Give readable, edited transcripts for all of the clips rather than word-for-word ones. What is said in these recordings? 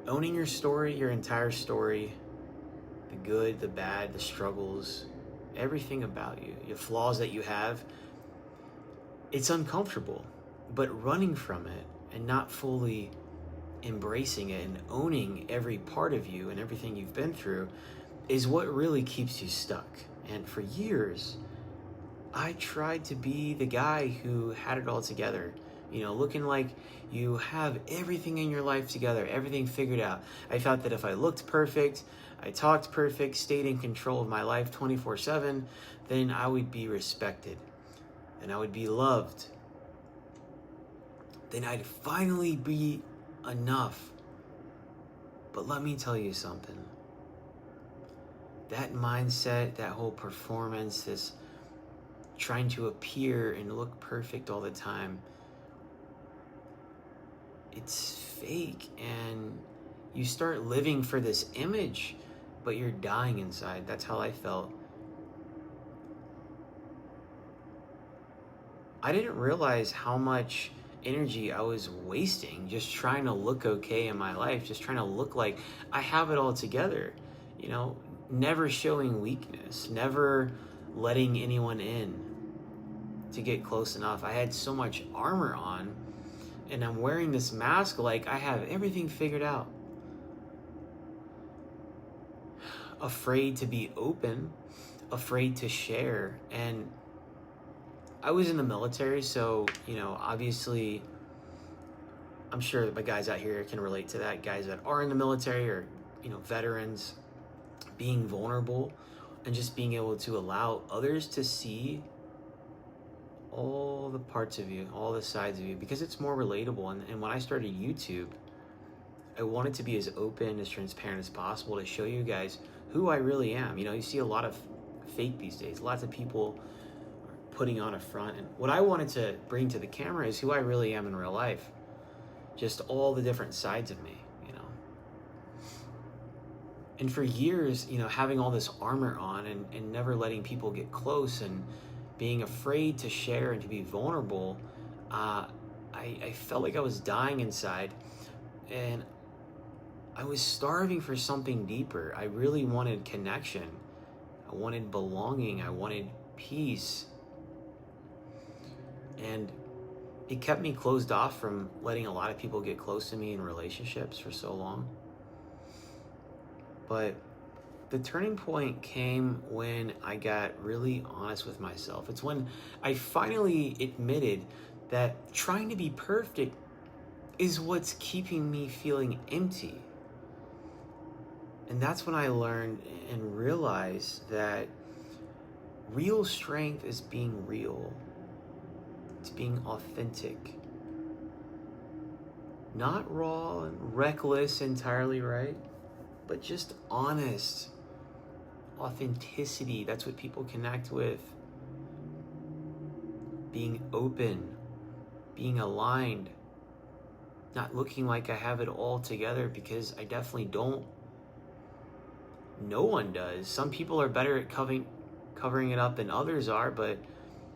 owning your story, your entire story, the good, the bad, the struggles, everything about you, your flaws that you have, it's uncomfortable. But running from it and not fully embracing it and owning every part of you and everything you've been through is what really keeps you stuck. And for years, I tried to be the guy who had it all together, looking like you have everything in your life together, everything figured out. I thought that if I looked perfect, I talked perfect, stayed in control of my life 24/7, then I would be respected and I would be loved. Then I'd finally be enough. But let me tell you something. That mindset, that whole performance, this trying to appear and look perfect all the time, it's fake, and you start living for this image, but you're dying inside. That's how I felt. I didn't realize how much energy I was wasting just trying to look okay in my life, just trying to look like I have it all together, never showing weakness, never letting anyone in to get close enough. I had so much armor on, and I'm wearing this mask like I have everything figured out. Afraid to be open, afraid to share. And I was in the military, so, obviously, I'm sure that my guys out here can relate to that. Guys that are in the military or, veterans, being vulnerable and just being able to allow others to see all the parts of you, all the sides of you, because it's more relatable. And when I started YouTube, I wanted to be as open, as transparent as possible to show you guys who I really am. You see a lot of fake these days. Lots of people are putting on a front. And what I wanted to bring to the camera is who I really am in real life. Just all the different sides of me, And for years, having all this armor on and never letting people get close and being afraid to share and to be vulnerable, I felt like I was dying inside, and I was starving for something deeper. I really wanted connection. I wanted belonging. I wanted peace. And it kept me closed off from letting a lot of people get close to me in relationships for so long. But the turning point came when I got really honest with myself. It's when I finally admitted that trying to be perfect is what's keeping me feeling empty. And that's when I learned and realized that real strength is being real. It's being authentic. Not raw and reckless entirely, right? But just honest. Authenticity, that's what people connect with. Being open, being aligned, not looking like I have it all together, because I definitely don't. No one does. Some people are better at covering it up than others are, but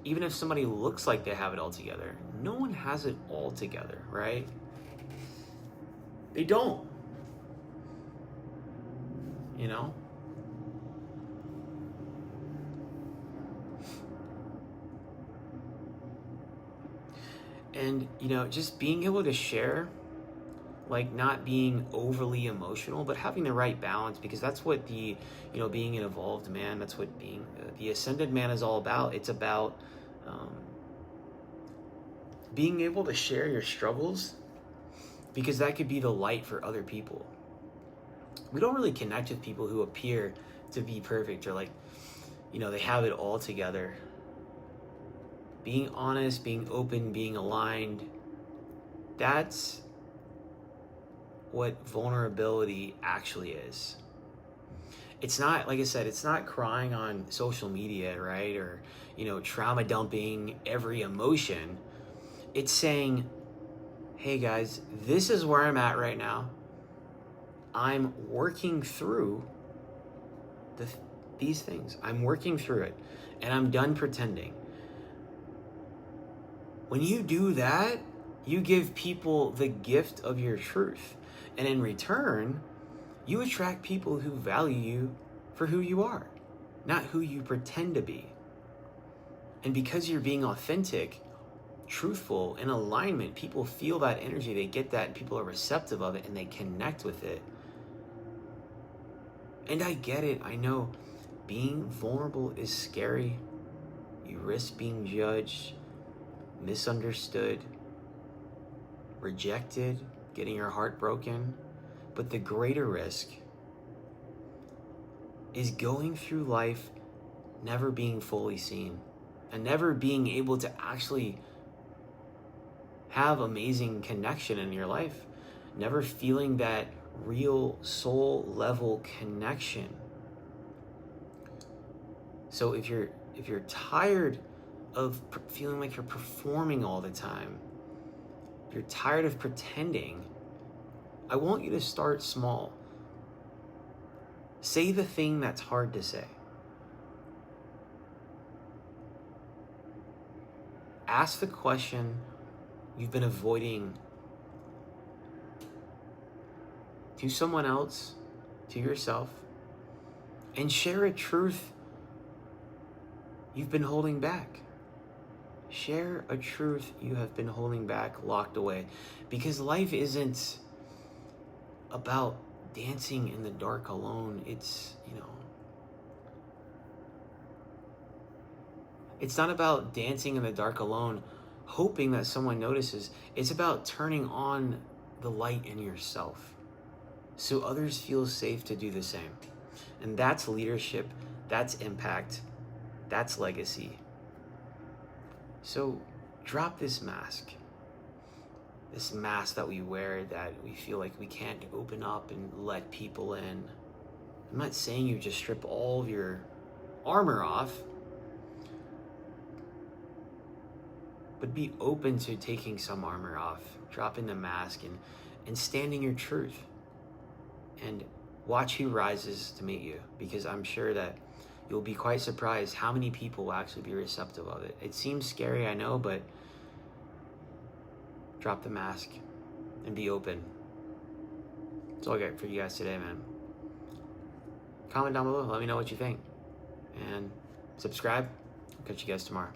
even if somebody looks like they have it all together, no one has it all together, right? They don't. And, just being able to share, like not being overly emotional, but having the right balance, because that's what the, being an evolved man, that's what being the ascended man is all about. It's about being able to share your struggles, because that could be the light for other people. We don't really connect with people who appear to be perfect or like, they have it all together. Being honest, being open, being aligned, that's what vulnerability actually is. It's not, like I said, it's not crying on social media, right? Or, trauma dumping every emotion. It's saying, hey guys, this is where I'm at right now. I'm working through these things. I'm working through it, and I'm done pretending. When you do that, you give people the gift of your truth. And in return, you attract people who value you for who you are, not who you pretend to be. And because you're being authentic, truthful, in alignment, people feel that energy, they get that, and people are receptive of it, and they connect with it. And I get it, I know being vulnerable is scary. You risk being judged, misunderstood, rejected, getting your heart broken. But the greater risk is going through life never being fully seen and never being able to actually have amazing connection in your life, never feeling that real soul level connection. So if you're tired of feeling like you're performing all the time, if you're tired of pretending, I want you to start small. Say the thing that's hard to say. Ask the question you've been avoiding to someone else, to yourself, and share a truth you've been holding back. Share a truth you have been holding back, locked away. Because life isn't about dancing in the dark alone. It's not about dancing in the dark alone, hoping that someone notices. It's about turning on the light in yourself so others feel safe to do the same. And that's leadership, that's impact, that's legacy. So drop this mask that we wear, that we feel like we can't open up and let people in. I'm not saying you just strip all of your armor off, but be open to taking some armor off, dropping the mask, and standing your truth. And watch who rises to meet you, because I'm sure that you'll be quite surprised how many people will actually be receptive of it. It seems scary, I know, but drop the mask and be open. That's all I got for you guys today, man. Comment down below, let me know what you think. And subscribe. I'll catch you guys tomorrow.